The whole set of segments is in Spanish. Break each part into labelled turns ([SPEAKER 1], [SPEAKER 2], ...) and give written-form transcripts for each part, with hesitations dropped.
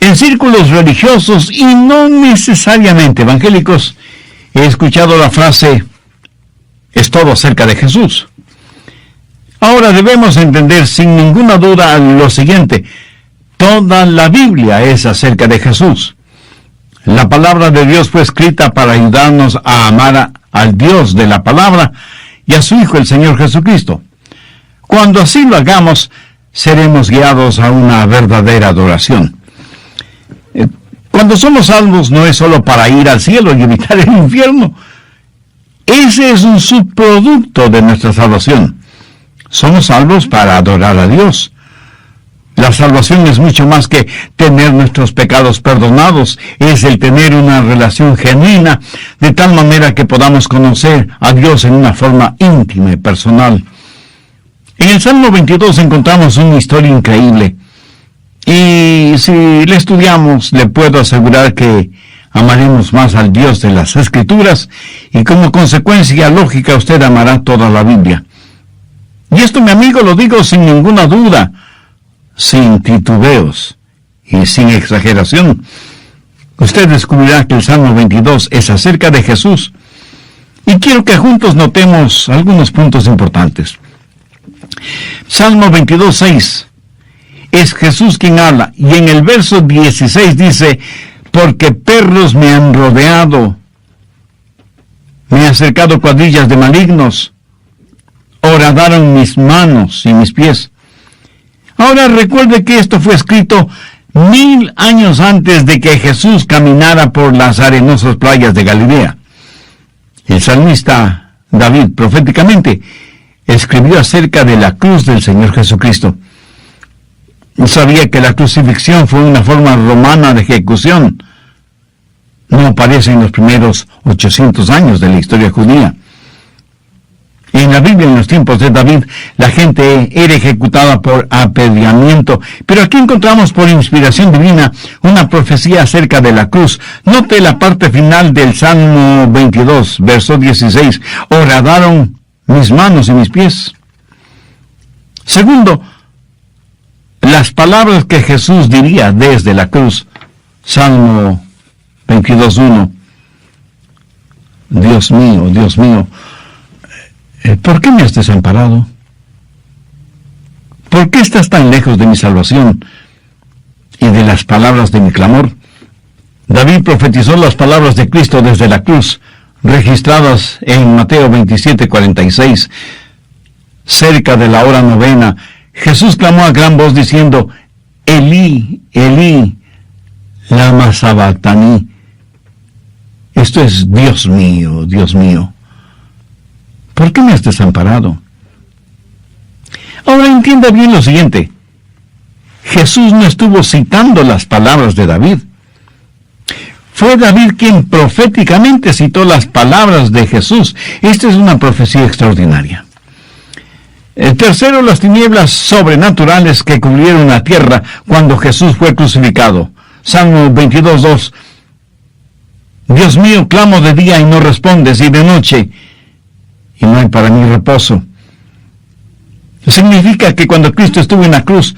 [SPEAKER 1] En círculos religiosos y no necesariamente evangélicos, he escuchado la frase, es todo acerca de Jesús. Ahora debemos entender sin ninguna duda lo siguiente: toda la Biblia es acerca de Jesús. La palabra de Dios fue escrita para ayudarnos a amar al Dios de la palabra y a su Hijo, el Señor Jesucristo. Cuando así lo hagamos, seremos guiados a una verdadera adoración. Cuando somos salvos no es solo para ir al cielo y evitar el infierno. Ese es un subproducto de nuestra salvación. Somos salvos para adorar a Dios. La salvación es mucho más que tener nuestros pecados perdonados. Es el tener una relación genuina, de tal manera que podamos conocer a Dios en una forma íntima y personal. En el Salmo 22 encontramos una historia increíble. Y si le estudiamos, le puedo asegurar que amaremos más al Dios de las Escrituras, y como consecuencia lógica usted amará toda la Biblia. Y esto, mi amigo, lo digo sin ninguna duda, sin titubeos y sin exageración. Usted descubrirá que el Salmo 22 es acerca de Jesús, y quiero que juntos notemos algunos puntos importantes. Salmo 22:6. Es Jesús quien habla, y en el verso 16 dice, porque perros me han rodeado, me han acercado cuadrillas de malignos, horadaron mis manos y mis pies. Ahora recuerde que esto fue escrito 1000 años antes de que Jesús caminara por las arenosas playas de Galilea. El salmista David proféticamente escribió acerca de la cruz del Señor Jesucristo. Sabía que la crucifixión fue una forma romana de ejecución. No aparece en los primeros 800 años de la historia judía. En la Biblia, en los tiempos de David, la gente era ejecutada por apedreamiento, pero aquí encontramos por inspiración divina una profecía acerca de la cruz. Note la parte final del Salmo 22, verso 16. Horadaron mis manos y mis pies. Segundo, las palabras que Jesús diría desde la cruz. Salmo 22:1. Dios mío, ¿por qué me has desamparado? ¿Por qué estás tan lejos de mi salvación y de las palabras de mi clamor? David profetizó las palabras de Cristo desde la cruz, registradas en Mateo 27:46. Cerca de la hora novena, Jesús clamó a gran voz diciendo, Elí, Elí, lama sabactani. Esto es, Dios mío, ¿por qué me has desamparado? Ahora entienda bien lo siguiente. Jesús no estuvo citando las palabras de David. Fue David quien proféticamente citó las palabras de Jesús. Esta es una profecía extraordinaria. Tercero, las tinieblas sobrenaturales que cubrieron la tierra cuando Jesús fue crucificado. Salmo 22:2. Dios mío, clamo de día y no respondes, y de noche, y no hay para mí reposo. Significa que cuando Cristo estuvo en la cruz,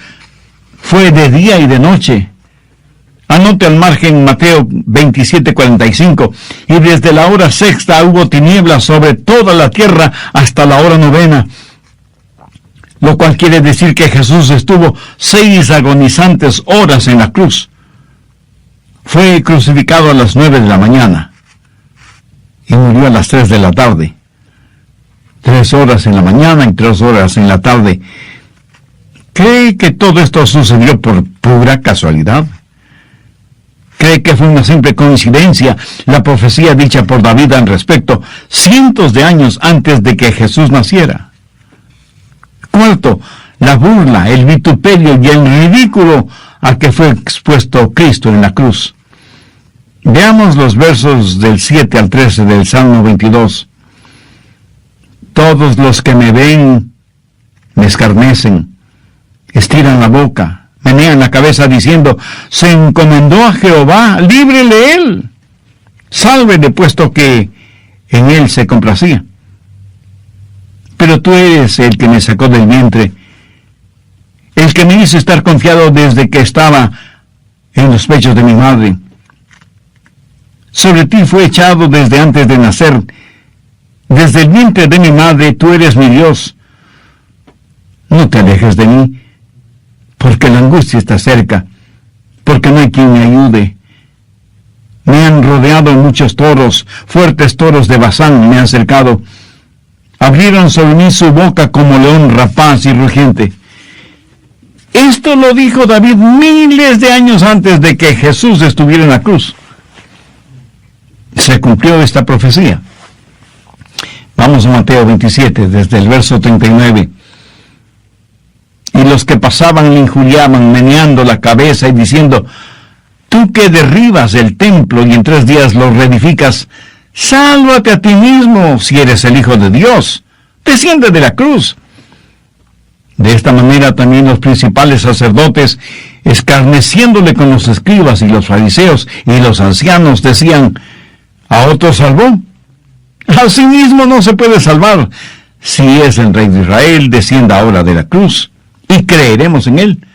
[SPEAKER 1] fue de día y de noche. Anote al margen Mateo 27:45, y desde la hora sexta hubo tinieblas sobre toda la tierra hasta la hora novena. Lo cual quiere decir que Jesús estuvo 6 agonizantes horas en la cruz. Fue crucificado a las 9 de la mañana y murió a las 3 de la tarde. 3 horas en la mañana y 3 horas en la tarde. ¿Cree que todo esto sucedió por pura casualidad? ¿Cree que fue una simple coincidencia la profecía dicha por David al respecto cientos de años antes de que Jesús naciera? Cuarto, la burla, el vituperio y el ridículo a que fue expuesto Cristo en la cruz. Veamos los versos del 7 al 13 del Salmo 22. Todos los que me ven me escarnecen, estiran la boca, menean la cabeza diciendo, se encomendó a Jehová, líbrele él, sálvele puesto que en él se complacía. Pero tú eres el que me sacó del vientre, el que me hizo estar confiado desde que estaba en los pechos de mi madre. Sobre ti fue echado desde antes de nacer. Desde el vientre de mi madre tú eres mi Dios. No te alejes de mí, porque la angustia está cerca, porque no hay quien me ayude. Me han rodeado muchos toros, fuertes toros de Basán me han cercado. Abrieron sobre mí su boca como león rapaz y rugiente. Esto lo dijo David miles de años antes de que Jesús estuviera en la cruz. Se cumplió esta profecía. Vamos a Mateo 27, desde el verso 39. Y los que pasaban le injuriaban, meneando la cabeza y diciendo: tú que derribas el templo y en 3 días lo reedificas, sálvate a ti mismo si eres el Hijo de Dios. Desciende de la cruz. De esta manera también los principales sacerdotes, escarneciéndole con los escribas y los fariseos y los ancianos, decían: ¿a otro salvó? A sí mismo no se puede salvar. Si es el Rey de Israel, descienda ahora de la cruz y creeremos en él.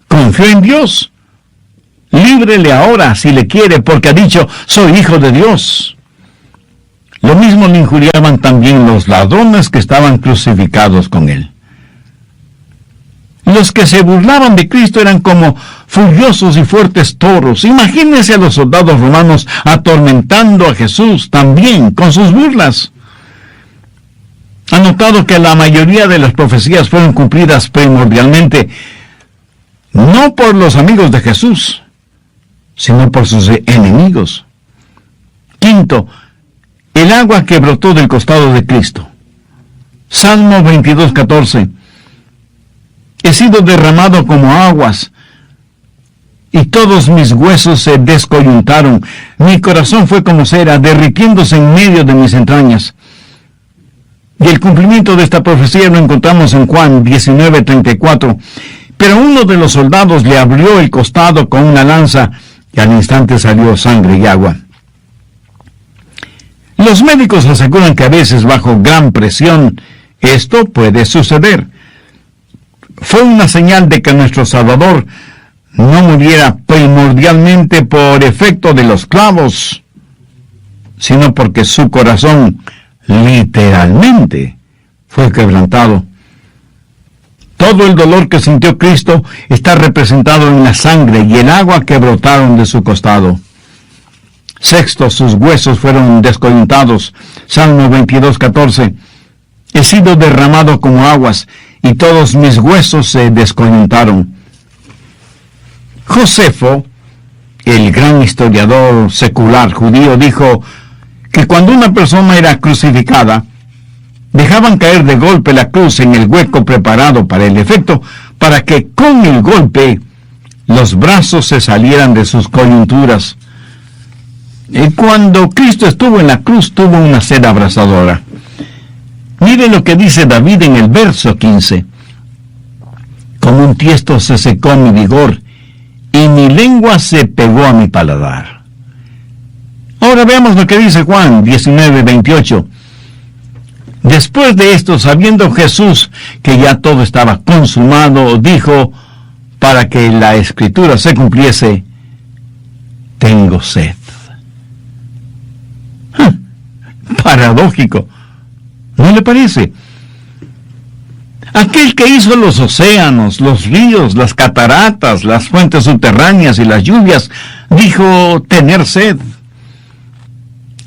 [SPEAKER 1] Confío en Dios. Líbrele ahora si le quiere, porque ha dicho: soy hijo de Dios. Lo mismo le injuriaban también los ladrones que estaban crucificados con él. Los que se burlaban de Cristo eran como furiosos y fuertes toros. Imagínense a los soldados romanos atormentando a Jesús también con sus burlas. Ha notado que la mayoría de las profecías fueron cumplidas primordialmente no por los amigos de Jesús, sino por sus enemigos. Quinto, el agua que brotó del costado de Cristo. Salmo 22:14. He sido derramado como aguas, y todos mis huesos se descoyuntaron. Mi corazón fue como cera, derritiéndose en medio de mis entrañas. Y el cumplimiento de esta profecía lo encontramos en Juan 19:34. Pero uno de los soldados le abrió el costado con una lanza, y al instante salió sangre y agua. Los médicos aseguran que a veces, bajo gran presión, esto puede suceder. Fue una señal de que nuestro Salvador no muriera primordialmente por efecto de los clavos, sino porque su corazón literalmente fue quebrantado. Todo el dolor que sintió Cristo está representado en la sangre y el agua que brotaron de su costado. Sexto, sus huesos fueron descoyuntados. Salmo 22:14. He sido derramado como aguas, y todos mis huesos se descoyuntaron. Josefo, el gran historiador secular judío, dijo que cuando una persona era crucificada, dejaban caer de golpe la cruz en el hueco preparado para el efecto, para que con el golpe los brazos se salieran de sus coyunturas. Y cuando Cristo estuvo en la cruz, tuvo una sed abrasadora. Mire lo que dice David en el verso 15. Como un tiesto se secó mi vigor, y mi lengua se pegó a mi paladar. Ahora veamos lo que dice Juan 19:28. Después de esto, sabiendo Jesús que ya todo estaba consumado, dijo, para que la escritura se cumpliese: tengo sed. Paradójico, ¿no le parece? Aquel que hizo los océanos, los ríos, las cataratas, las fuentes subterráneas y las lluvias, dijo tener sed.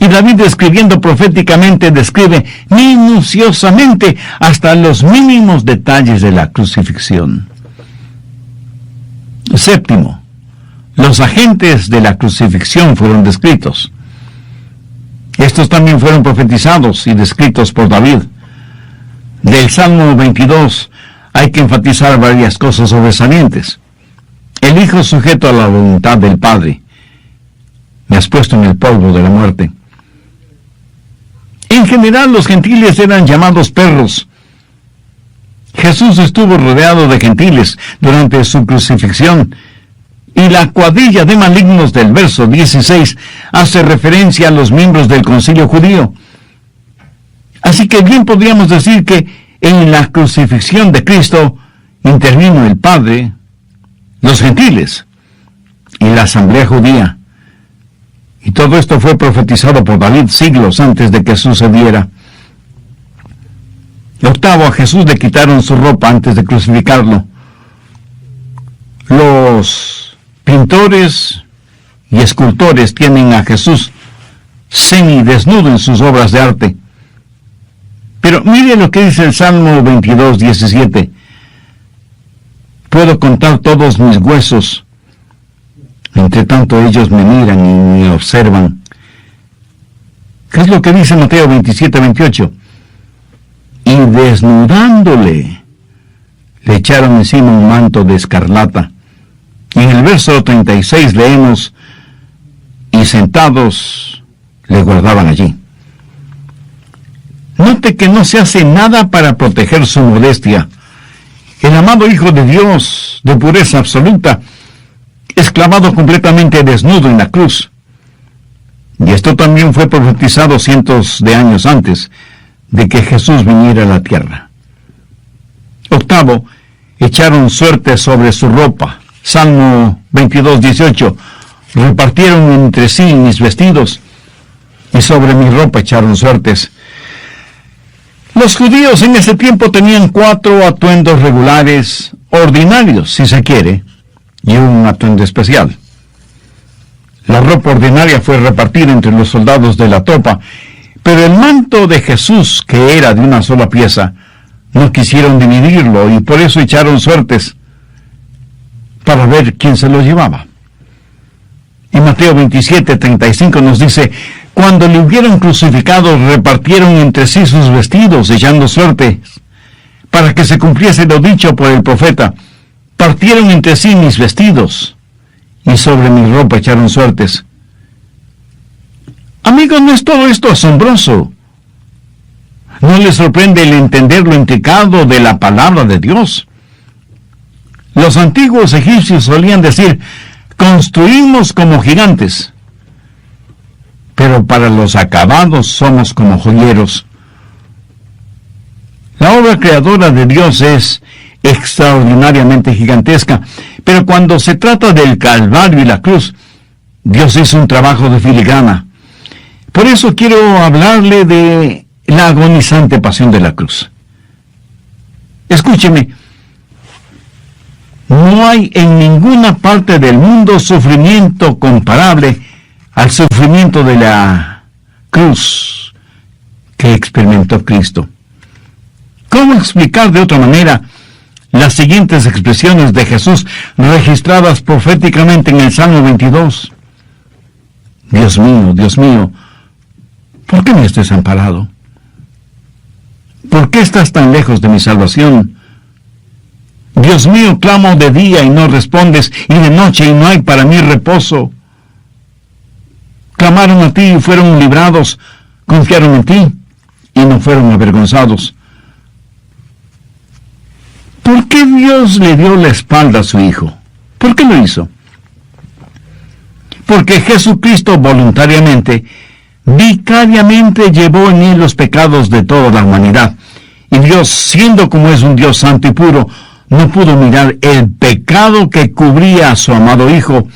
[SPEAKER 1] Y David, escribiendo proféticamente, describe minuciosamente hasta los mínimos detalles de la crucifixión. Séptimo, los agentes de la crucifixión fueron descritos. Estos también fueron profetizados y descritos por David. Del Salmo 22 hay que enfatizar varias cosas sobresalientes. El Hijo sujeto a la voluntad del Padre. Me has puesto en el polvo de la muerte. En general, los gentiles eran llamados perros. Jesús estuvo rodeado de gentiles durante su crucifixión, y la cuadrilla de malignos del verso 16 hace referencia a los miembros del concilio judío. Así que bien podríamos decir que en la crucifixión de Cristo intervino el Padre, los gentiles y la asamblea judía. Y todo esto fue profetizado por David siglos antes de que sucediera. Octavo, a Jesús le quitaron su ropa antes de crucificarlo. Los pintores y escultores tienen a Jesús semidesnudo en sus obras de arte. Pero mire lo que dice el Salmo 22, 17. Puedo contar todos mis huesos, entre tanto ellos me miran y me observan. ¿Qué es lo que dice Mateo 27, 28? Y desnudándole, le echaron encima un manto de escarlata. Y en el verso 36 leemos, y sentados le guardaban allí. Note que no se hace nada para proteger su modestia. El amado Hijo de Dios, de pureza absoluta, es clavado completamente desnudo en la cruz. Y esto también fue profetizado cientos de años antes de que Jesús viniera a la tierra. Octavo, echaron suerte sobre su ropa. Salmo 22, 18. Repartieron entre sí mis vestidos, y sobre mi ropa echaron suertes. Los judíos en ese tiempo tenían 4 atuendos regulares, ordinarios, si se quiere, y un atuendo especial. La ropa ordinaria fue repartida entre los soldados de la tropa, pero el manto de Jesús, que era de una sola pieza, no quisieron dividirlo y por eso echaron suertes para ver quién se lo llevaba. En Mateo 27, 35 nos dice, cuando le hubieron crucificado, repartieron entre sí sus vestidos, echando suertes, para que se cumpliese lo dicho por el profeta. Partieron entre sí mis vestidos, y sobre mi ropa echaron suertes. Amigos, ¿no es todo esto asombroso? ¿No les sorprende el entender lo intricado de la palabra de Dios? Los antiguos egipcios solían decir, construimos como gigantes, pero para los acabados somos como joyeros. La obra creadora de Dios es extraordinariamente gigantesca, pero cuando se trata del Calvario y la cruz, Dios hizo un trabajo de filigrana. Por eso quiero hablarle de la agonizante pasión de la cruz. Escúcheme, no hay en ninguna parte del mundo sufrimiento comparable al sufrimiento de la cruz que experimentó Cristo. ¿Cómo explicar de otra manera las siguientes expresiones de Jesús registradas proféticamente en el Salmo 22? Dios mío, ¿por qué me has desamparado? ¿Por qué estás tan lejos de mi salvación? Dios mío, clamo de día y no respondes, y de noche y no hay para mí reposo. Clamaron a ti y fueron librados, confiaron en ti y no fueron avergonzados. ¿Por qué Dios le dio la espalda a su Hijo? ¿Por qué lo hizo? Porque Jesucristo voluntariamente, vicariamente llevó en él los pecados de toda la humanidad. Y Dios, siendo como es un Dios santo y puro, no pudo mirar el pecado que cubría a su amado Hijo.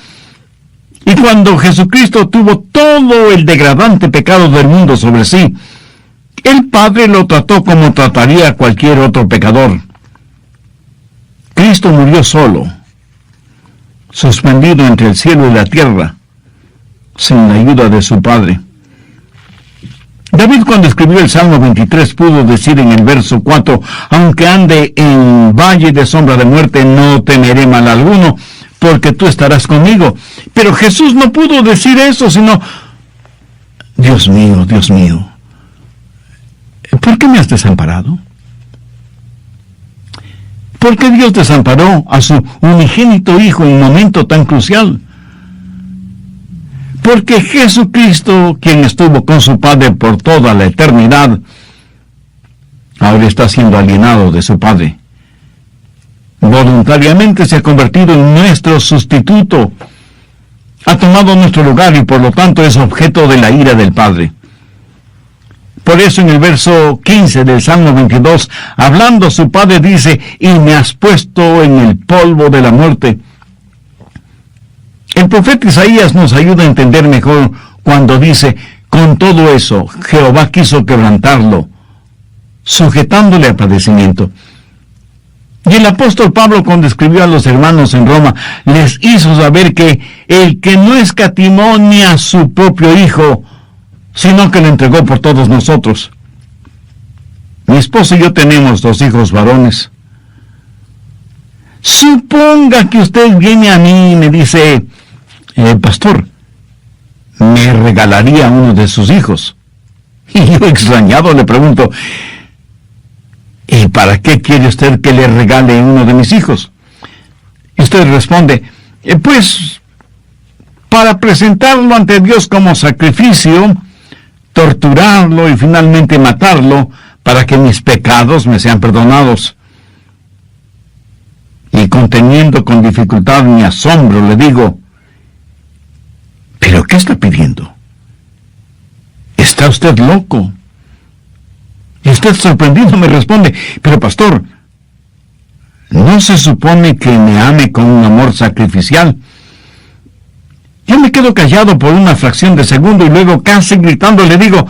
[SPEAKER 1] Y cuando Jesucristo tuvo todo el degradante pecado del mundo sobre sí, el Padre lo trató como trataría a cualquier otro pecador. Cristo murió solo, suspendido entre el cielo y la tierra, sin la ayuda de su Padre. David, cuando escribió el Salmo 23, pudo decir en el verso 4, aunque ande en valle de sombra de muerte, no temeré mal alguno, porque tú estarás conmigo. Pero Jesús no pudo decir eso, sino, Dios mío, ¿por qué me has desamparado? ¿Por qué Dios desamparó a su unigénito Hijo en un momento tan crucial? Porque Jesucristo, quien estuvo con su Padre por toda la eternidad, ahora está siendo alienado de su Padre. Voluntariamente se ha convertido en nuestro sustituto, ha tomado nuestro lugar y por lo tanto es objeto de la ira del Padre. Por eso en el verso 15 del Salmo 22, hablando su Padre dice, y me has puesto en el polvo de la muerte. El profeta Isaías nos ayuda a entender mejor cuando dice: con todo eso, Jehová quiso quebrantarlo, sujetándole a padecimiento. Y el apóstol Pablo, cuando escribió a los hermanos en Roma, les hizo saber que el que no escatimó ni a su propio Hijo, sino que lo entregó por todos nosotros. Mi esposo y yo tenemos 2 hijos varones. Suponga que usted viene a mí y me dice: pastor, ¿me regalaría uno de sus hijos? Y yo, extrañado, le pregunto: ¿y para qué quiere usted que le regale uno de mis hijos? Y usted responde: pues, para presentarlo ante Dios como sacrificio, torturarlo y finalmente matarlo, para que mis pecados me sean perdonados. Y conteniendo con dificultad mi asombro, le digo: ¿pero qué está pidiendo? ¿Está usted loco? Y usted, sorprendido, me responde: pero pastor, ¿no se supone que me ame con un amor sacrificial? Yo me quedo callado por una fracción de segundo y luego, casi gritando, le digo: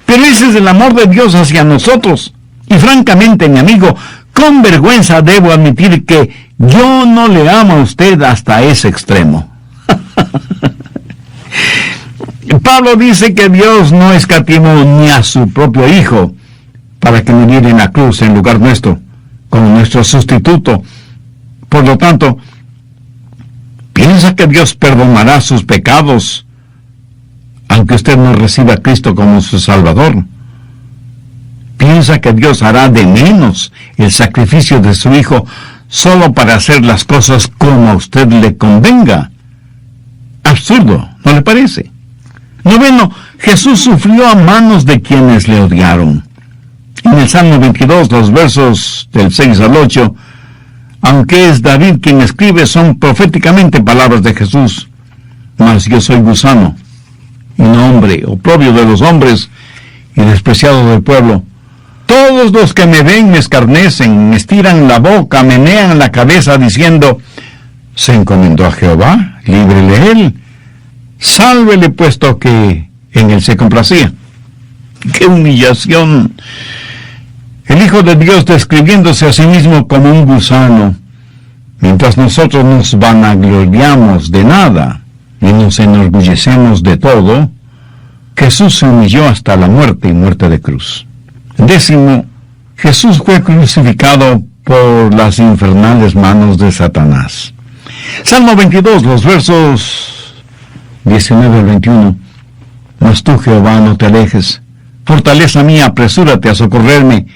[SPEAKER 1] pero ese es el amor de Dios hacia nosotros. Y francamente, mi amigo, con vergüenza debo admitir que yo no le amo a usted hasta ese extremo. Pablo dice que Dios no escatimó ni a su propio Hijo para que muriera en la cruz en lugar nuestro, como nuestro sustituto. Por lo tanto, ¿piensa que Dios perdonará sus pecados aunque usted no reciba a Cristo como su Salvador? ¿Piensa que Dios hará de menos el sacrificio de su Hijo solo para hacer las cosas como a usted le convenga? Absurdo, ¿no le parece? 9, Jesús sufrió a manos de quienes le odiaron. En el Salmo 22, los versos del 6 al 8, aunque es David quien escribe, son proféticamente palabras de Jesús. Mas yo soy gusano, y no hombre, oprobio de los hombres, y despreciado del pueblo. Todos los que me ven me escarnecen, me estiran la boca, menean la cabeza, diciendo: se encomendó a Jehová, líbrele él, sálvele, puesto que en él se complacía. ¡Qué humillación! El Hijo de Dios describiéndose a sí mismo como un gusano, mientras nosotros nos vanagloriamos de nada y nos enorgullecemos de todo. Jesús se humilló hasta la muerte y muerte de cruz. 10, Jesús fue crucificado por las infernales manos de Satanás. Salmo 22, los versos 19 al 21. Mas tú, Jehová, no te alejes. Fortaleza mía, apresúrate a socorrerme.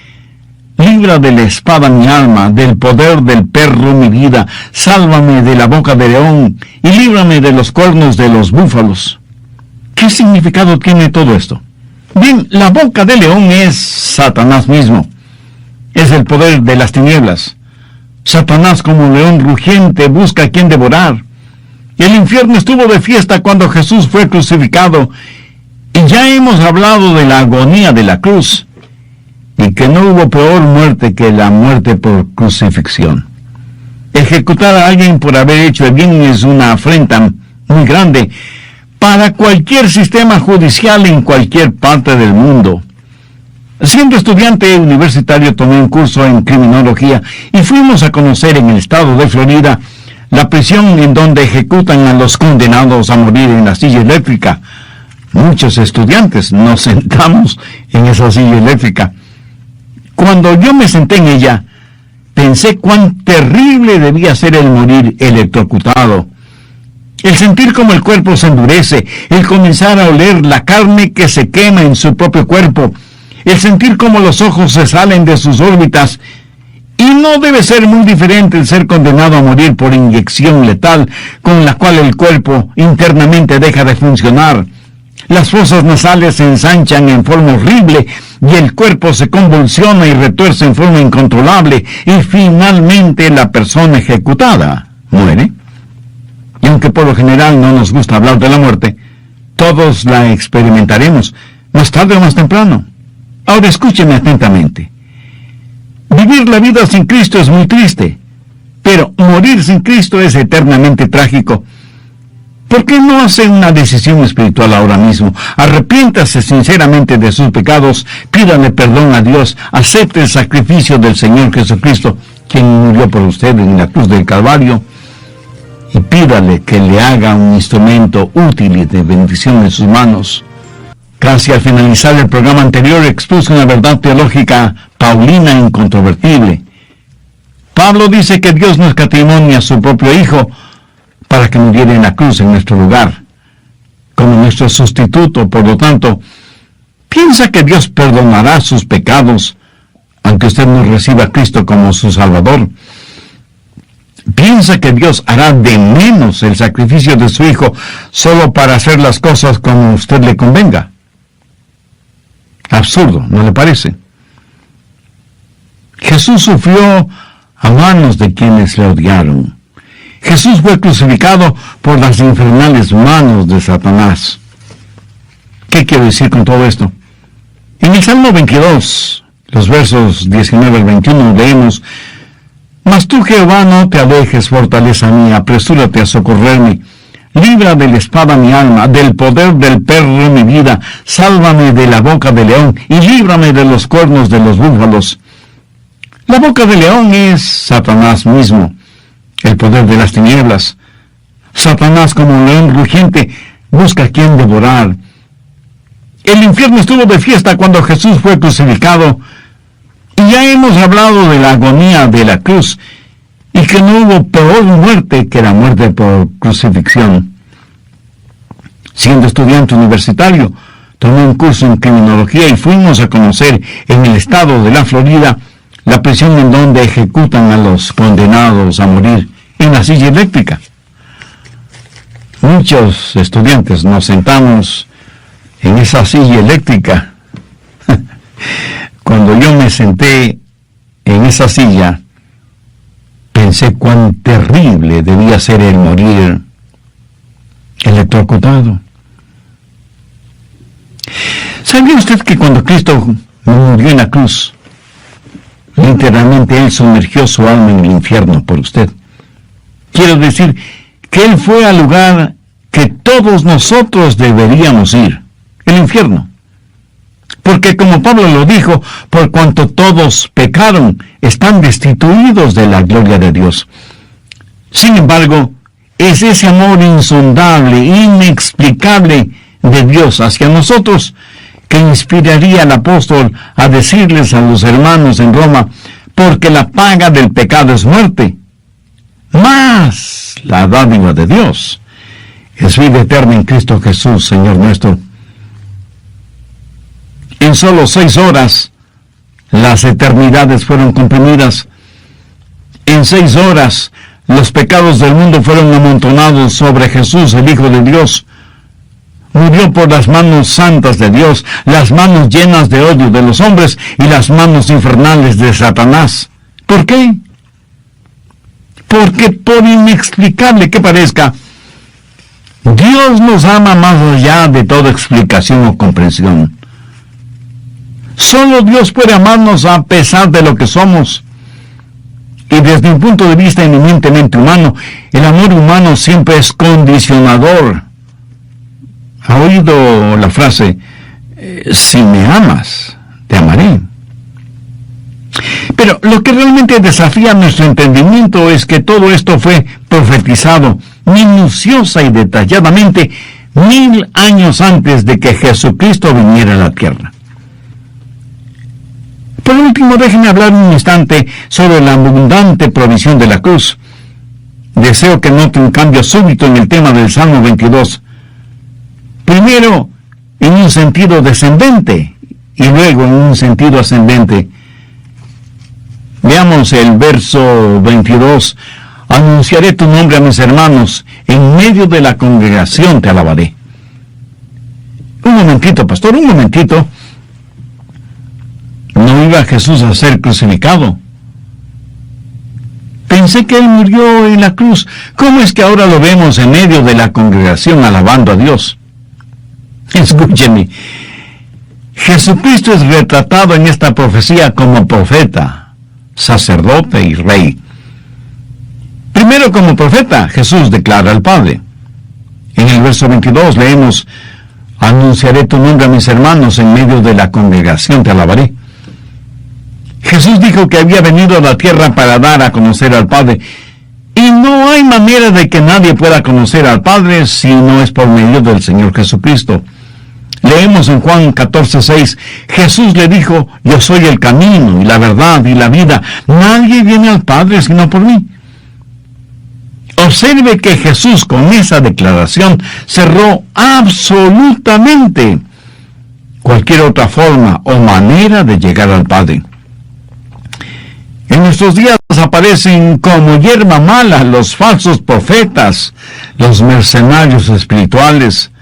[SPEAKER 1] Libra de la espada mi alma, del poder del perro mi vida. Sálvame de la boca del león y líbrame de los cuernos de los búfalos. ¿Qué significado tiene todo esto? Bien, la boca del león es Satanás mismo. Es el poder de las tinieblas. Satanás, como león rugiente, busca a quien devorar. El infierno estuvo de fiesta cuando Jesús fue crucificado. Y ya hemos hablado de la agonía de la cruz, y que no hubo peor muerte que la muerte por crucifixión. Ejecutar a alguien por haber hecho el bien es una afrenta muy grande para cualquier sistema judicial en cualquier parte del mundo. Siendo estudiante universitario, tomé un curso en criminología y fuimos a conocer en el estado de Florida la prisión en donde ejecutan a los condenados a morir en la silla eléctrica. Muchos estudiantes nos sentamos en esa silla eléctrica. Cuando yo me senté en ella, pensé cuán terrible debía ser el morir electrocutado. El sentir como el cuerpo se endurece, el comenzar a oler la carne que se quema en su propio cuerpo, el sentir como los ojos se salen de sus órbitas. Y no debe ser muy diferente el ser condenado a morir por inyección letal, con la cual el cuerpo internamente deja de funcionar. Las fosas nasales se ensanchan en forma horrible y el cuerpo se convulsiona y retuerce en forma incontrolable, y finalmente la persona ejecutada muere. Y aunque por lo general no nos gusta hablar de la muerte, todos la experimentaremos, más tarde o más temprano. Ahora escúcheme atentamente. Vivir la vida sin Cristo es muy triste, pero morir sin Cristo es eternamente trágico. ¿Por qué no hace una decisión espiritual ahora mismo? Arrepiéntase sinceramente de sus pecados, pídale perdón a Dios, acepte el sacrificio del Señor Jesucristo, quien murió por usted en la cruz del Calvario, y pídale que le haga un instrumento útil y de bendición en sus manos. Casi al finalizar el programa anterior expuso una verdad teológica paulina e incontrovertible. Pablo dice que Dios no escatimó a su propio Hijo para que muriera en la cruz en nuestro lugar, como nuestro sustituto. Por lo tanto, ¿piensa que Dios perdonará sus pecados, aunque usted no reciba a Cristo como su Salvador? ¿Piensa que Dios hará de menos el sacrificio de su Hijo solo para hacer las cosas como a usted le convenga? Absurdo, ¿no le parece? Jesús sufrió a manos de quienes le odiaron. Jesús fue crucificado por las infernales manos de Satanás. ¿Qué quiero decir con todo esto? En el Salmo 22, los versos 19 al 21, leemos: Mas tú, Jehová, no te alejes, fortaleza mía, apresúrate a socorrerme. Libra de la espada mi alma, del poder del perro mi vida. Sálvame de la boca del león y líbrame de los cuernos de los búfalos. La boca del león es Satanás mismo, el poder de las tinieblas. Satanás, como un león rugiente, busca a quien devorar. El infierno estuvo de fiesta cuando Jesús fue crucificado, y ya hemos hablado de la agonía de la cruz, y que no hubo peor muerte que la muerte por crucifixión. Siendo estudiante universitario, tomé un curso en criminología y fuimos a conocer en el estado de la Florida la prisión en donde ejecutan a los condenados a morir en la silla eléctrica. Muchos estudiantes nos sentamos en esa silla eléctrica. Cuando yo me senté en esa silla, pensé cuán terrible debía ser el morir electrocutado. ¿Sabía usted que cuando Cristo murió en la cruz, literalmente Él sumergió su alma en el infierno por usted? Quiero decir que Él fue al lugar que todos nosotros deberíamos ir, el infierno. Porque como Pablo lo dijo, por cuanto todos pecaron, están destituidos de la gloria de Dios. Sin embargo, es ese amor insondable, inexplicable de Dios hacia nosotros que inspiraría al apóstol a decirles a los hermanos en Roma: porque la paga del pecado es muerte, mas la dádiva de Dios es vida eterna en Cristo Jesús, Señor nuestro. En solo 6 horas, las eternidades fueron comprimidas. En 6 horas, los pecados del mundo fueron amontonados sobre Jesús, el Hijo de Dios. Murió por las manos santas de Dios, las manos llenas de odio de los hombres y las manos infernales de Satanás. ¿Por qué? Porque por inexplicable que parezca, Dios nos ama más allá de toda explicación o comprensión. Solo Dios puede amarnos a pesar de lo que somos. Y desde un punto de vista eminentemente humano, el amor humano siempre es condicionador. ¿Ha oído la frase, si me amas, te amaré? Pero lo que realmente desafía nuestro entendimiento es que todo esto fue profetizado minuciosa y detalladamente 1000 años antes de que Jesucristo viniera a la tierra. Por último, déjenme hablar un instante sobre la abundante provisión de la cruz. Deseo que note un cambio súbito en el tema del Salmo 22. Primero, en un sentido descendente, y luego en un sentido ascendente. Veamos el verso 22. Anunciaré tu nombre a mis hermanos, en medio de la congregación te alabaré. Un momentito, pastor, un momentito. ¿No iba Jesús a ser crucificado? Pensé que Él murió en la cruz. ¿Cómo es que ahora lo vemos en medio de la congregación alabando a Dios? Escúcheme. Jesucristo es retratado en esta profecía como profeta, sacerdote y rey. Primero, como profeta, Jesús declara al Padre: En el verso 22 leemos: anunciaré tu nombre a mis hermanos, en medio de la congregación te alabaré. Jesús dijo que había venido a la tierra para dar a conocer al Padre, y no hay manera de que nadie pueda conocer al Padre si no es por medio del Señor Jesucristo. Leemos en Juan 14:6, Jesús le dijo: yo soy el camino y la verdad y la vida, nadie viene al Padre sino por mí. Observe que Jesús con esa declaración cerró absolutamente cualquier otra forma o manera de llegar al Padre. En nuestros días aparecen como hierba mala los falsos profetas, los mercenarios espirituales,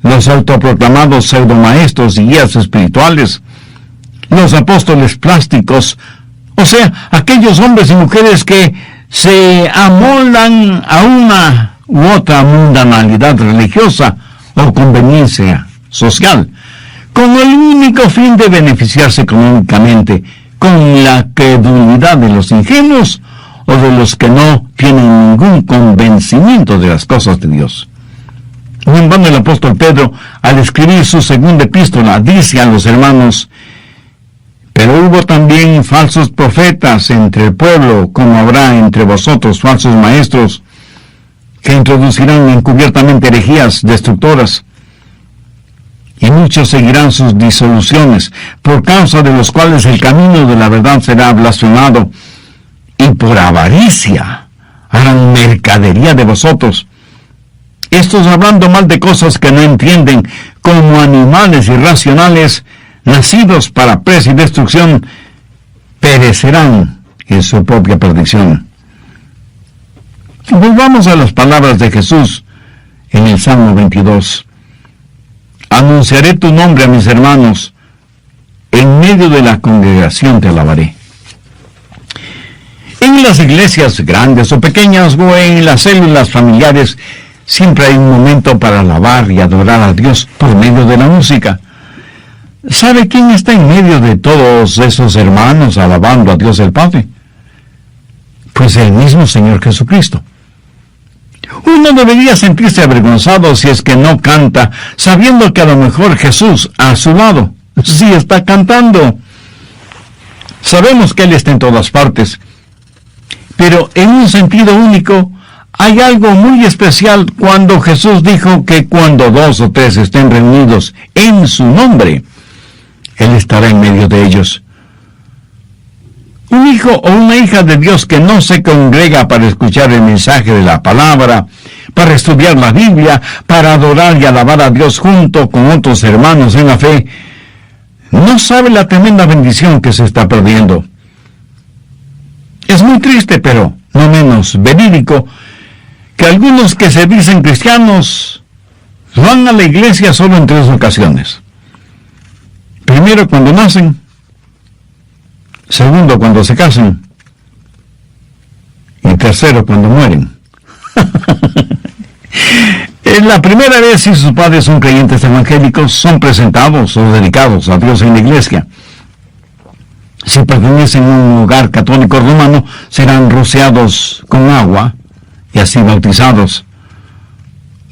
[SPEAKER 1] los autoproclamados pseudomaestros y guías espirituales, los apóstoles plásticos, o sea, aquellos hombres y mujeres que se amoldan a una u otra mundanalidad religiosa o conveniencia social, con el único fin de beneficiarse económicamente, con la credulidad de los ingenuos o de los que no tienen ningún convencimiento de las cosas de Dios. No en vano el apóstol Pedro, al escribir su segunda epístola, dice a los hermanos: pero hubo también falsos profetas entre el pueblo, como habrá entre vosotros falsos maestros, que introducirán encubiertamente herejías destructoras, y muchos seguirán sus disoluciones, por causa de los cuales el camino de la verdad será blasfemado, y por avaricia harán mercadería de vosotros, estos hablando mal de cosas que no entienden, como animales irracionales, nacidos para presa y destrucción, perecerán en su propia perdición. Volvamos a las palabras de Jesús en el Salmo 22. Anunciaré tu nombre a mis hermanos, en medio de la congregación te alabaré. En las iglesias grandes o pequeñas o en las células familiares, siempre hay un momento para alabar y adorar a Dios por medio de la música. ¿Sabe quién está en medio de todos esos hermanos alabando a Dios el Padre? Pues el mismo Señor Jesucristo. Uno debería sentirse avergonzado si es que no canta, sabiendo que a lo mejor Jesús a su lado sí está cantando. Sabemos que Él está en todas partes, pero en un sentido único, hay algo muy especial cuando Jesús dijo que cuando 2 o 3 estén reunidos en su nombre, Él estará en medio de ellos. Un hijo o una hija de Dios que no se congrega para escuchar el mensaje de la palabra, para estudiar la Biblia, para adorar y alabar a Dios junto con otros hermanos en la fe, no sabe la tremenda bendición que se está perdiendo. Es muy triste, pero no menos verídico, que algunos que se dicen cristianos van a la iglesia solo en 3 ocasiones. Primero, cuando nacen. Segundo, cuando se casan. Y tercero, cuando mueren. En la primera vez, si sus padres son creyentes evangélicos, son presentados o dedicados a Dios en la iglesia. Si pertenecen a un hogar católico romano, serán rociados con agua y así bautizados.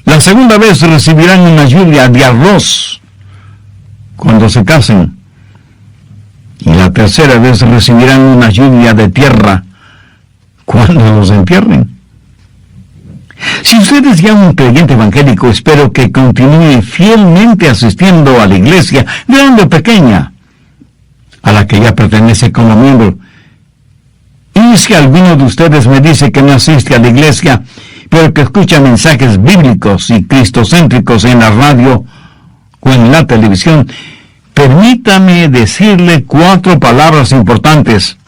[SPEAKER 1] La segunda vez recibirán una lluvia de arroz cuando se casen. Y la tercera vez recibirán una lluvia de tierra cuando los entierren. Si usted es ya un creyente evangélico, espero que continúe fielmente asistiendo a la iglesia, grande o pequeña, a la que ya pertenece como miembro. Y si alguno de ustedes me dice que no asiste a la iglesia, pero que escucha mensajes bíblicos y cristocéntricos en la radio o en la televisión, permítame decirle 4 palabras importantes.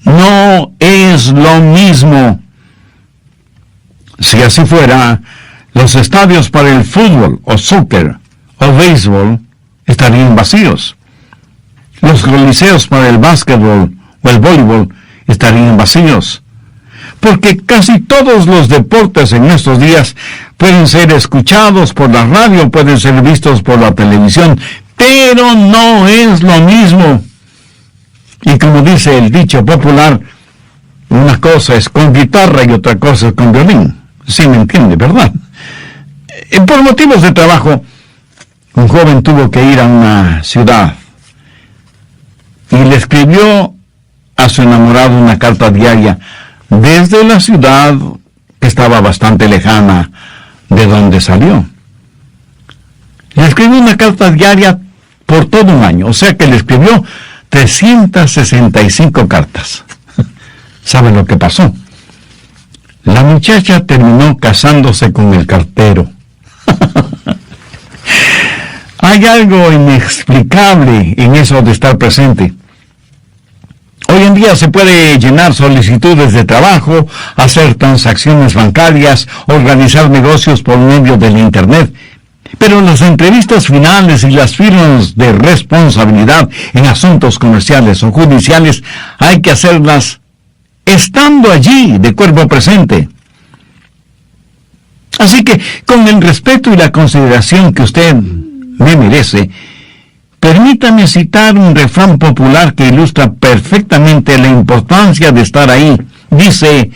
[SPEAKER 1] No es lo mismo. Si así fuera, los estadios para el fútbol o soccer o béisbol estarían vacíos. Los coliseos para el básquetbol o el voleibol estarían vacíos. Porque casi todos los deportes en estos días pueden ser escuchados por la radio, pueden ser vistos por la televisión, pero no es lo mismo. Y como dice el dicho popular, una cosa es con guitarra y otra cosa es con violín. Sí me entiende, ¿verdad? Por motivos de trabajo, un joven tuvo que ir a una ciudad y le escribió a su enamorado una carta diaria desde la ciudad que estaba bastante lejana de donde salió. Le escribió una carta diaria por todo un año, o sea que le escribió 365 cartas. ¿Sabe lo que pasó? La muchacha terminó casándose con el cartero. Hay algo inexplicable en eso de estar presente. Hoy en día se puede llenar solicitudes de trabajo, hacer transacciones bancarias, organizar negocios por medio del Internet, pero las entrevistas finales y las firmas de responsabilidad en asuntos comerciales o judiciales hay que hacerlas estando allí de cuerpo presente. Así que, con el respeto y la consideración que usted me merece, permítame citar un refrán popular que ilustra perfectamente la importancia de estar ahí. Dice,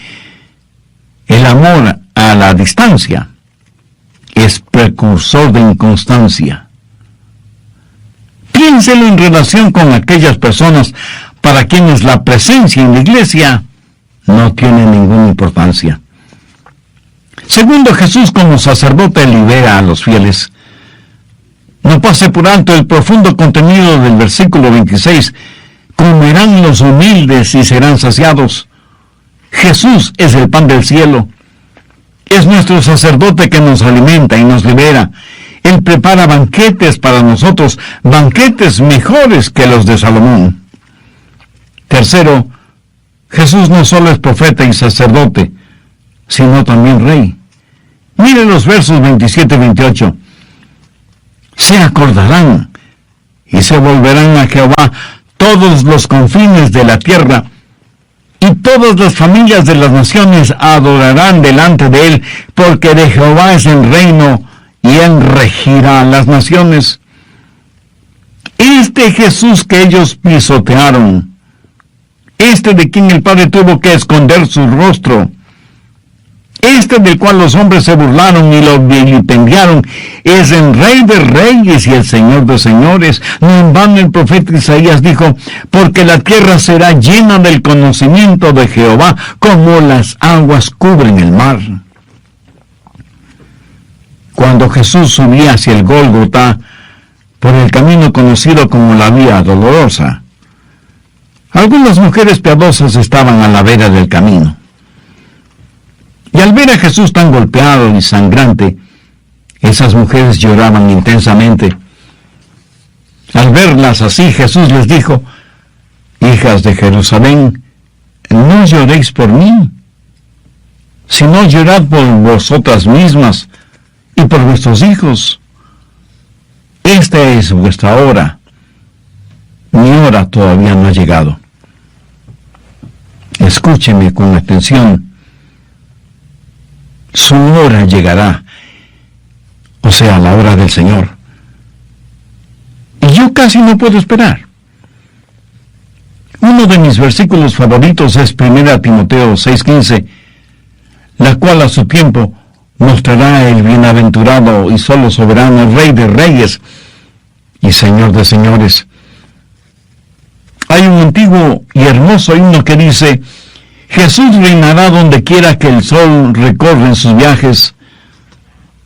[SPEAKER 1] el amor a la distancia es precursor de inconstancia. Piénselo en relación con aquellas personas para quienes la presencia en la iglesia no tiene ninguna importancia. Segundo, Jesús como sacerdote libera a los fieles. No pase por alto el profundo contenido del versículo 26. Comerán los humildes y serán saciados. Jesús es el pan del cielo. Es nuestro sacerdote que nos alimenta y nos libera. Él prepara banquetes para nosotros, banquetes mejores que los de Salomón. Tercero, Jesús no solo es profeta y sacerdote, sino también rey. Mire los versos 27 y 28. Se acordarán y se volverán a Jehová todos los confines de la tierra, y todas las familias de las naciones adorarán delante de él, porque de Jehová es el reino, y él regirá las naciones. Este Jesús que ellos pisotearon, este de quien el Padre tuvo que esconder su rostro, este del cual los hombres se burlaron y lo vilipendiaron, es el Rey de Reyes y el Señor de Señores. No en vano el profeta Isaías dijo, porque la tierra será llena del conocimiento de Jehová, como las aguas cubren el mar. Cuando Jesús subía hacia el Gólgota, por el camino conocido como la Vía Dolorosa, algunas mujeres piadosas estaban a la vera del camino. Y al ver a Jesús tan golpeado y sangrante, esas mujeres lloraban intensamente. Al verlas así, Jesús les dijo, hijas de Jerusalén, no lloréis por mí, sino llorad por vosotras mismas y por vuestros hijos. Esta es vuestra hora. Mi hora todavía no ha llegado. Escúcheme con atención. Su hora llegará, o sea, la hora del Señor. Y yo casi no puedo esperar. Uno de mis versículos favoritos es 1 Timoteo 6:15, la cual a su tiempo mostrará el bienaventurado y solo soberano Rey de Reyes y Señor de Señores. Hay un antiguo y hermoso himno que dice, Jesús reinará donde quiera que el sol recorre en sus viajes,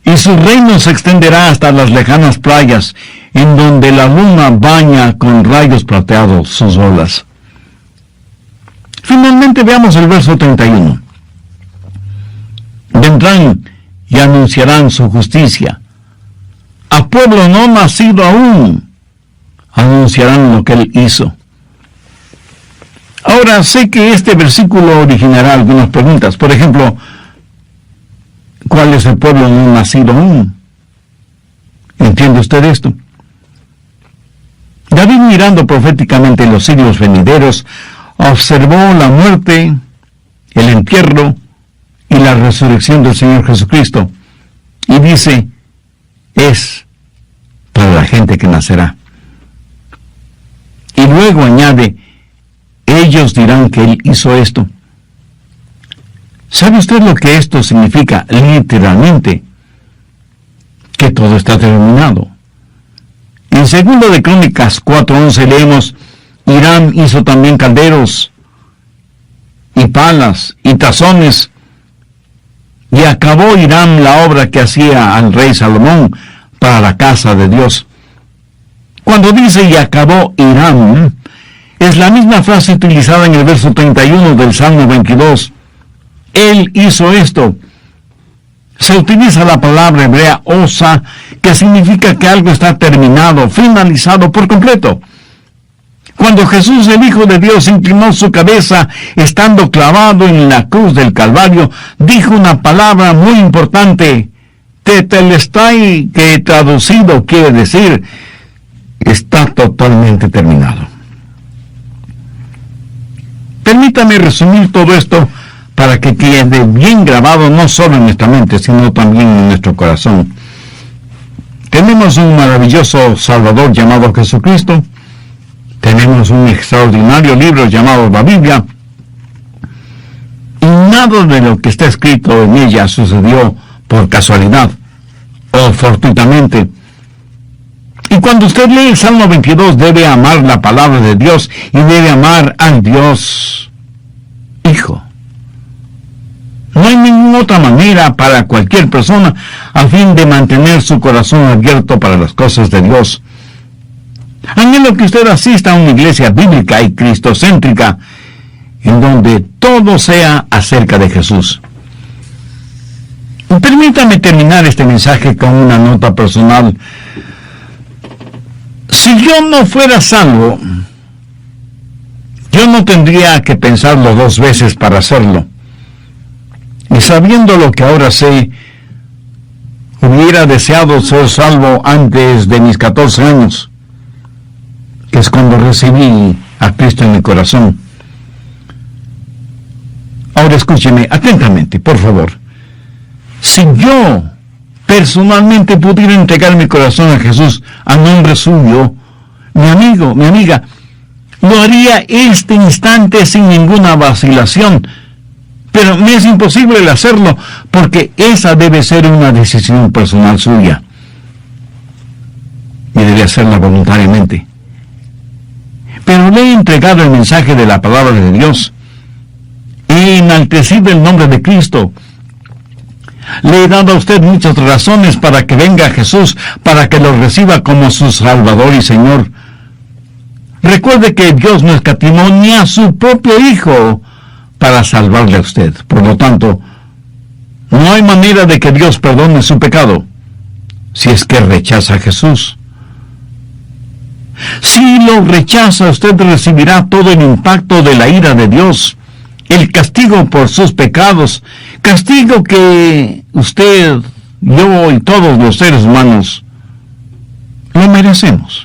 [SPEAKER 1] y su reino se extenderá hasta las lejanas playas, en donde la luna baña con rayos plateados sus olas. Finalmente veamos el verso 31. Vendrán y anunciarán su justicia. A pueblo no nacido aún, anunciarán lo que él hizo. Ahora, sé que este versículo originará algunas preguntas. Por ejemplo, ¿cuál es el pueblo no nacido aún? ¿Entiende usted esto? David, mirando proféticamente los siglos venideros, observó la muerte, el entierro y la resurrección del Señor Jesucristo. Y dice, es para la gente que nacerá. Y luego añade, ellos dirán que él hizo esto. ¿Sabe usted lo que esto significa literalmente? que todo está terminado. En 2 de Crónicas 4:11 leemos: Hiram hizo también calderos y palas y tazones, y acabó Hiram la obra que hacía al rey Salomón para la casa de Dios. Cuando dice "y acabó Hiram", es la misma frase utilizada en el verso 31 del Salmo 22. Él hizo esto. Se utiliza la palabra hebrea osa, que significa que algo está terminado, finalizado por completo. Cuando Jesús, el Hijo de Dios, inclinó su cabeza estando clavado en la cruz del Calvario, dijo una palabra muy importante, tetelestai, que traducido quiere decir, está totalmente terminado. Permítame resumir todo esto para que quede bien grabado no solo en nuestra mente, sino también en nuestro corazón. Tenemos un maravilloso Salvador llamado Jesucristo. Tenemos un extraordinario libro llamado la Biblia. Y nada de lo que está escrito en ella sucedió por casualidad o fortuitamente. Y cuando usted lee el Salmo 22, debe amar la palabra de Dios y debe amar al Dios Hijo. No hay ninguna otra manera para cualquier persona a fin de mantener su corazón abierto para las cosas de Dios. Anhelo que usted asista a una iglesia bíblica y cristocéntrica en donde todo sea acerca de Jesús. Permítame terminar este mensaje con una nota personal. Si yo no fuera salvo, yo no tendría que pensarlo 2 veces para hacerlo. Y sabiendo lo que ahora sé, hubiera deseado ser salvo antes de mis 14 años, que es cuando recibí a Cristo en mi corazón. Ahora escúcheme atentamente, por favor. Si yo personalmente pudiera entregar mi corazón a Jesús a nombre suyo, mi amigo, mi amiga, lo haría este instante sin ninguna vacilación. Pero me es imposible el hacerlo, porque esa debe ser una decisión personal suya. Y debe hacerla voluntariamente. Pero le he entregado el mensaje de la palabra de Dios. He enaltecido el nombre de Cristo. Le he dado a usted muchas razones para que venga a Jesús, para que lo reciba como su Salvador y Señor. Recuerde que Dios no escatimó ni a su propio Hijo para salvarle a usted. Por lo tanto, no hay manera de que Dios perdone su pecado si es que rechaza a Jesús. Si lo rechaza, usted recibirá todo el impacto de la ira de Dios, el castigo por sus pecados, castigo que usted, yo y todos los seres humanos lo merecemos.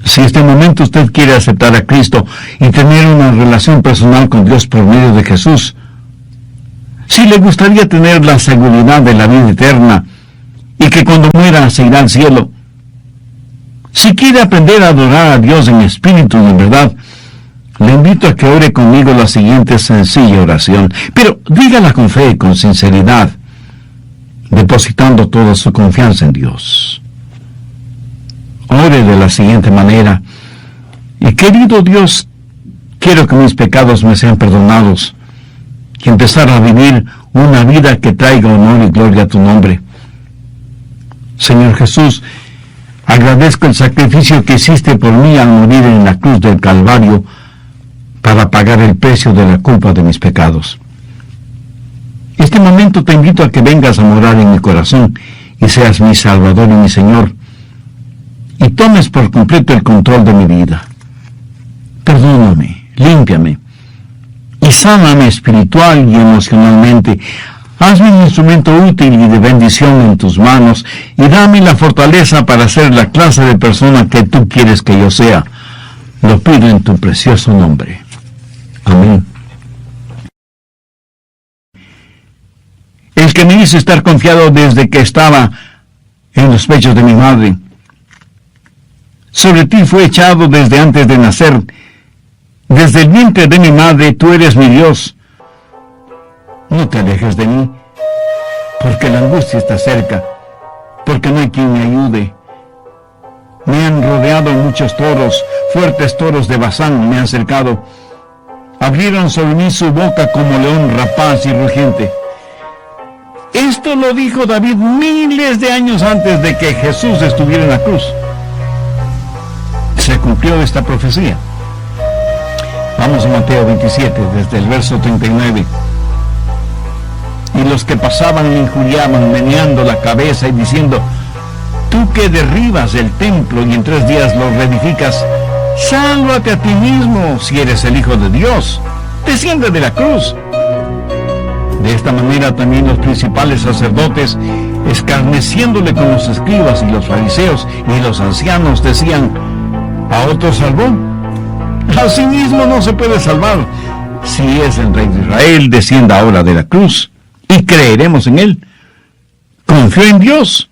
[SPEAKER 1] Si en este momento usted quiere aceptar a Cristo y tener una relación personal con Dios por medio de Jesús, si le gustaría tener la seguridad de la vida eterna y que cuando muera se irá al cielo, si quiere aprender a adorar a Dios en espíritu y en verdad, le invito a que ore conmigo la siguiente sencilla oración, pero dígala con fe y con sinceridad, depositando toda su confianza en Dios. Ore de la siguiente manera: y querido Dios, quiero que mis pecados me sean perdonados y empezar a vivir una vida que traiga honor y gloria a tu nombre. Señor Jesús, agradezco el sacrificio que hiciste por mí al morir en la cruz del Calvario para pagar el precio de la culpa de mis pecados. En este momento te invito a que vengas a morar en mi corazón y seas mi Salvador y mi Señor, y tomes por completo el control de mi vida. Perdóname, límpiame y sáname espiritual y emocionalmente. Hazme un instrumento útil y de bendición en tus manos y dame la fortaleza para ser la clase de persona que tú quieres que yo sea. Lo pido en tu precioso nombre. Amén. El que me hizo estar confiado desde que estaba en los pechos de mi madre. Sobre ti fue echado desde antes de nacer. Desde el vientre de mi madre tú eres mi Dios. No te alejes de mí, porque la angustia está cerca porque no hay quien me ayude. Me han rodeado muchos toros, fuertes toros de Basán me han cercado. Abrieron sobre mí su boca como león rapaz y rugiente. Esto lo dijo David miles de años antes de que Jesús estuviera en la cruz. Se cumplió esta profecía. Vamos a Mateo 27, desde el verso 39. Y los que pasaban le injuriaban, meneando la cabeza y diciendo: tú que derribas el templo y en 3 días lo reedificas, sálvate a ti mismo si eres el Hijo de Dios. Desciende de la cruz. De esta manera también los principales sacerdotes, escarneciéndole con los escribas y los fariseos y los ancianos, decían: ¿a otro salvó? A sí mismo no se puede salvar. Si es el Rey de Israel, descienda ahora de la cruz y creeremos en él. Confío en Dios.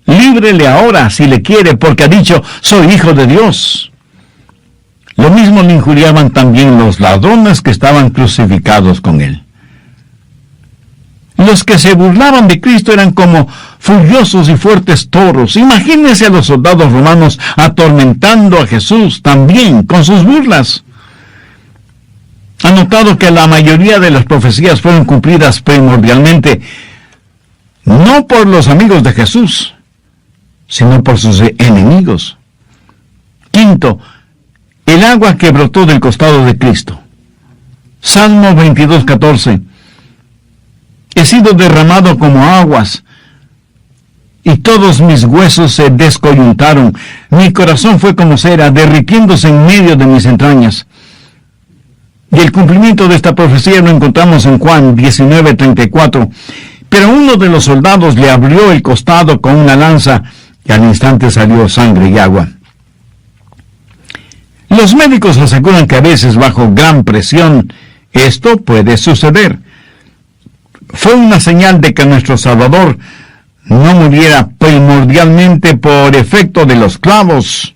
[SPEAKER 1] Líbrele ahora si le quiere, porque ha dicho: soy hijo de Dios. Lo mismo le injuriaban también los ladrones que estaban crucificados con él. Los que se burlaban de Cristo eran como furiosos y fuertes toros. Imagínense a los soldados romanos atormentando a Jesús también con sus burlas. Ha notado que la mayoría de las profecías fueron cumplidas primordialmente no por los amigos de Jesús, sino por sus enemigos. Quinto, el agua que brotó del costado de Cristo. Salmo 22:14. He sido derramado como aguas, y todos mis huesos se descoyuntaron. Mi corazón fue como cera, derritiéndose en medio de mis entrañas. Y el cumplimiento de esta profecía lo encontramos en Juan 19:34. Pero uno de los soldados le abrió el costado con una lanza, y al instante salió sangre y agua. Los médicos aseguran que a veces, bajo gran presión, esto puede suceder. Fue una señal de que nuestro Salvador no muriera primordialmente por efecto de los clavos,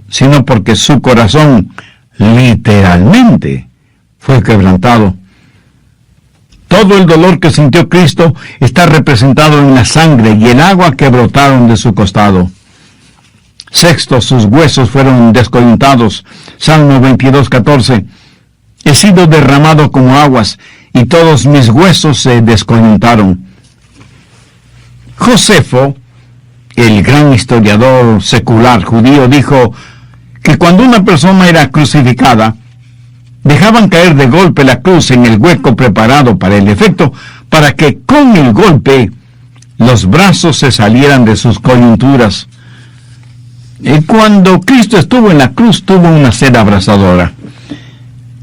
[SPEAKER 1] sino porque su corazón literalmente fue quebrantado. Todo el dolor que sintió Cristo está representado en la sangre y el agua que brotaron de su costado. Sexto, sus huesos fueron descoyuntados. Salmo 22:14. He sido derramado como aguas, y todos mis huesos se descoyuntaron. Josefo, el gran historiador secular judío, dijo que cuando una persona era crucificada, dejaban caer de golpe la cruz en el hueco preparado para el efecto, para que con el golpe los brazos se salieran de sus coyunturas. Y cuando Cristo estuvo en la cruz, tuvo una sed abrasadora.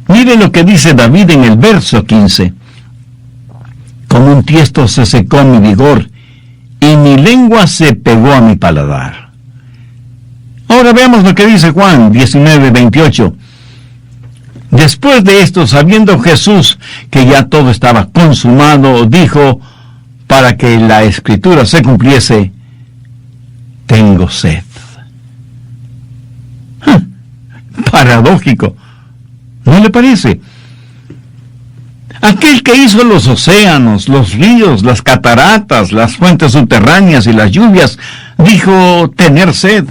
[SPEAKER 1] Mire lo que dice David en el verso 15. Como un tiesto se secó mi vigor, y mi lengua se pegó a mi paladar. Ahora veamos lo que dice Juan 19:28. Después de esto, sabiendo Jesús que ya todo estaba consumado, dijo, para que la escritura se cumpliese: tengo sed. Paradójico, ¿no le parece? Aquel que hizo los océanos, los ríos, las cataratas, las fuentes subterráneas y las lluvias, dijo tener sed.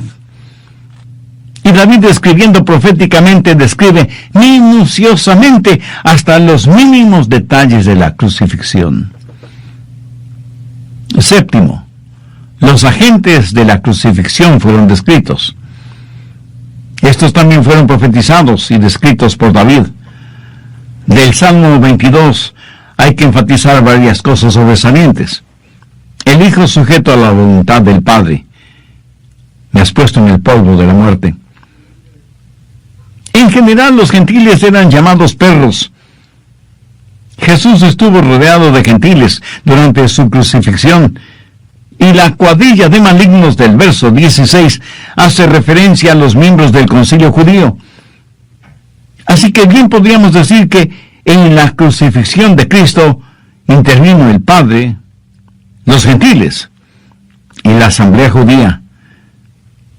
[SPEAKER 1] Y David, escribiendo proféticamente, describe minuciosamente hasta los mínimos detalles de la crucifixión. Séptimo, los agentes de la crucifixión fueron descritos. Estos también fueron profetizados y descritos por David. Del Salmo 22 hay que enfatizar varias cosas sobresalientes. El Hijo sujeto a la voluntad del Padre. Me has puesto en el polvo de la muerte. En general, los gentiles eran llamados perros. Jesús estuvo rodeado de gentiles durante su crucifixión, y la cuadrilla de malignos del verso 16 hace referencia a los miembros del concilio judío. Así que bien podríamos decir que en la crucifixión de Cristo intervino el Padre, los gentiles y la asamblea judía.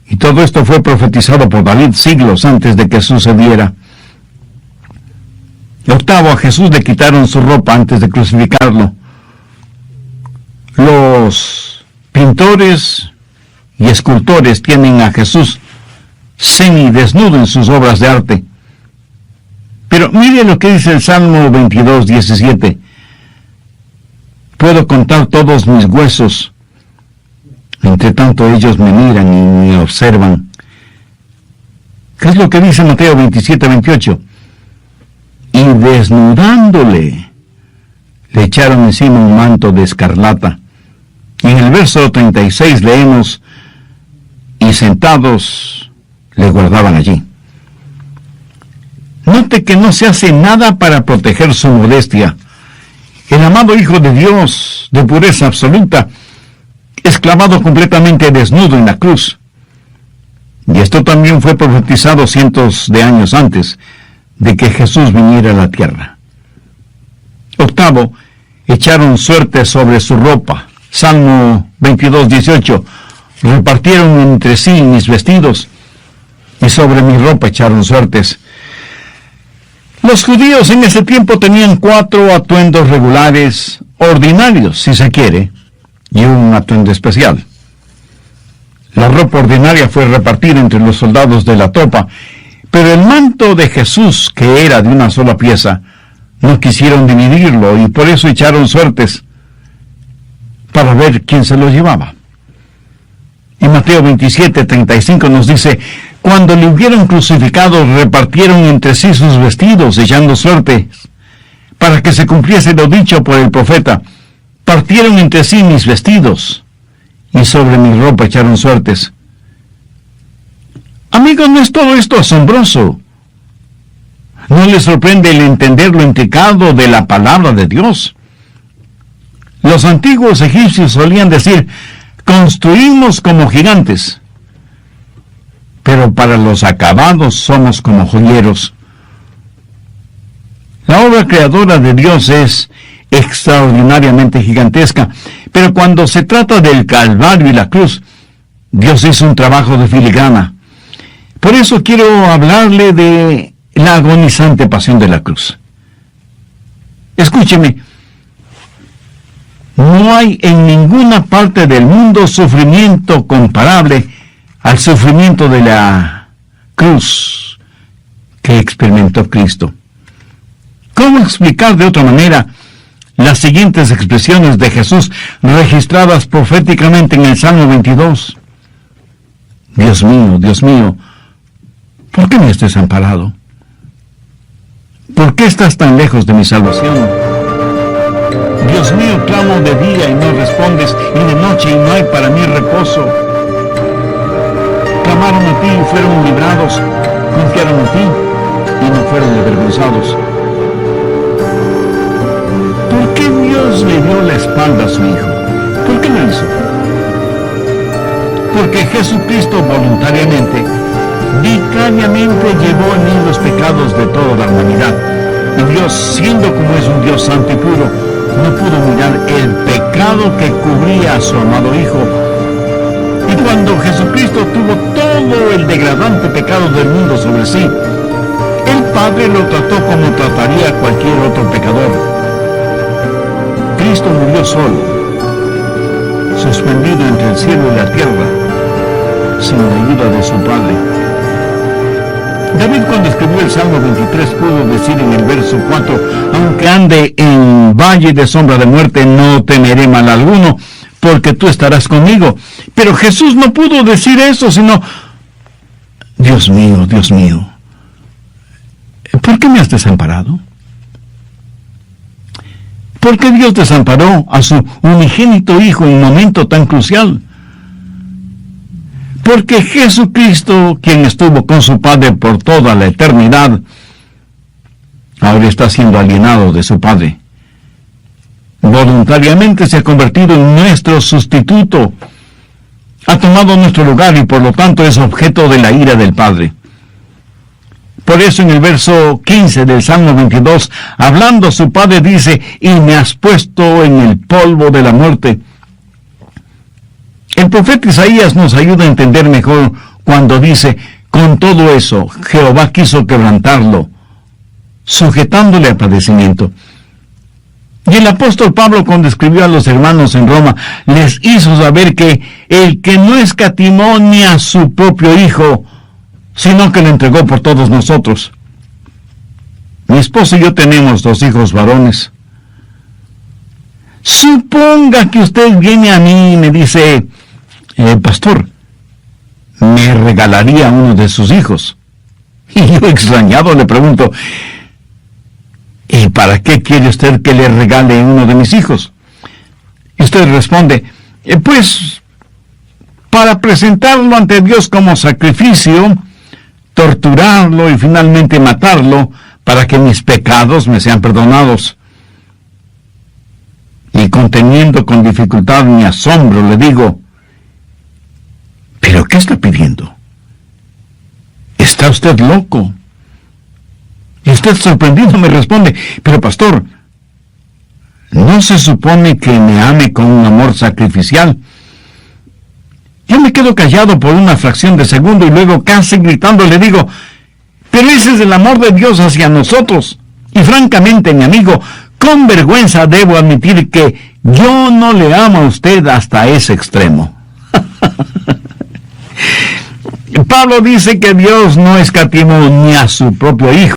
[SPEAKER 1] Y todo esto fue profetizado por David siglos antes de que sucediera. Octavo, a Jesús le quitaron su ropa antes de crucificarlo. Los Pintores y escultores tienen a Jesús semidesnudo en sus obras de arte. Pero mire lo que dice el Salmo 22, 17. Puedo contar todos mis huesos, entre tanto ellos me miran y me observan. ¿Qué es lo que dice Mateo 27, 28? Y desnudándole, le echaron encima un manto de escarlata. Y en el verso 36 leemos, y sentados le guardaban allí. Note que no se hace nada para proteger su modestia. El amado Hijo de Dios, de pureza absoluta, es clavado completamente desnudo en la cruz. Y esto también fue profetizado cientos de años antes de que Jesús viniera a la tierra. Octavo, echaron suerte sobre su ropa. Salmo 22, 18. Repartieron entre sí mis vestidos, y sobre mi ropa echaron suertes. Los judíos en ese tiempo tenían 4 atuendos regulares, ordinarios, si se quiere, y un atuendo especial. La ropa ordinaria fue repartida entre los soldados de la tropa, pero el manto de Jesús, que era de una sola pieza, no quisieron dividirlo y por eso echaron suertes para ver quién se lo llevaba. Y Mateo 27, 35 nos dice, cuando le hubieron crucificado, repartieron entre sí sus vestidos, echando suertes, para que se cumpliese lo dicho por el profeta. Partieron entre sí mis vestidos, y sobre mi ropa echaron suertes. Amigos, ¿no es todo esto asombroso? ¿No les sorprende el entender lo intricado de la palabra de Dios? Los antiguos egipcios solían decir, construimos como gigantes, pero para los acabados somos como joyeros. La obra creadora de Dios es extraordinariamente gigantesca, pero cuando se trata del Calvario y la cruz, Dios hizo un trabajo de filigrana. Por eso quiero hablarle de la agonizante pasión de la cruz. Escúcheme, no hay en ninguna parte del mundo sufrimiento comparable al sufrimiento de la cruz que experimentó Cristo. ¿Cómo explicar de otra manera las siguientes expresiones de Jesús registradas proféticamente en el Salmo 22? Dios mío, ¿por qué me has desamparado? ¿Por qué estás tan lejos de mi salvación? Dios mío, clamo de día y no respondes, y de noche y no hay para mí reposo. Clamaron a ti y fueron librados, confiaron en ti y no fueron avergonzados. ¿Por qué Dios le dio la espalda a su Hijo? ¿Por qué lo hizo? Porque Jesucristo voluntariamente, vicariamente llevó en él los pecados de toda la humanidad. Y Dios, siendo como es un Dios santo y puro, no pudo mirar el pecado que cubría a su amado Hijo. Y cuando Jesucristo tuvo todo el degradante pecado del mundo sobre sí, el Padre lo trató como trataría a cualquier otro pecador. Cristo murió solo, suspendido entre el cielo y la tierra, sin la ayuda de su Padre. David, cuando escribió el Salmo 23, pudo decir en el verso 4, aunque ande en valle de sombra de muerte, no temeré mal alguno, porque tú estarás conmigo. Pero Jesús no pudo decir eso, sino, Dios mío, ¿por qué me has desamparado? ¿Por qué Dios desamparó a su unigénito Hijo en un momento tan crucial? Porque Jesucristo, quien estuvo con su Padre por toda la eternidad, ahora está siendo alienado de su Padre. Voluntariamente se ha convertido en nuestro sustituto, ha tomado nuestro lugar y por lo tanto es objeto de la ira del Padre. Por eso en el verso 15 del Salmo 22, hablando a su Padre, dice, y me has puesto en el polvo de la muerte. El profeta Isaías nos ayuda a entender mejor cuando dice, con todo eso, Jehová quiso quebrantarlo, sujetándole al padecimiento. Y el apóstol Pablo, cuando escribió a los hermanos en Roma, les hizo saber que el que no escatimó ni a su propio Hijo, sino que lo entregó por todos nosotros. Mi esposo y yo tenemos 2 hijos varones. Suponga que usted viene a mí y me dice, pastor, me regalaría uno de sus hijos. Y yo, extrañado, le pregunto, ¿y para qué quiere usted que le regale uno de mis hijos? Y usted responde, pues, para presentarlo ante Dios como sacrificio, torturarlo y finalmente matarlo, para que mis pecados me sean perdonados. Y conteniendo con dificultad mi asombro, le digo, ¿pero qué está pidiendo? ¿Está usted loco? Y usted, sorprendido, me responde, pero pastor, ¿no se supone que me ame con un amor sacrificial? Yo me quedo callado por una fracción de segundo y luego, casi gritando, le digo, pero ese es el amor de Dios hacia nosotros. Y francamente, mi amigo, con vergüenza debo admitir que yo no le amo a usted hasta ese extremo. Pablo dice que Dios no escatimó ni a su propio Hijo,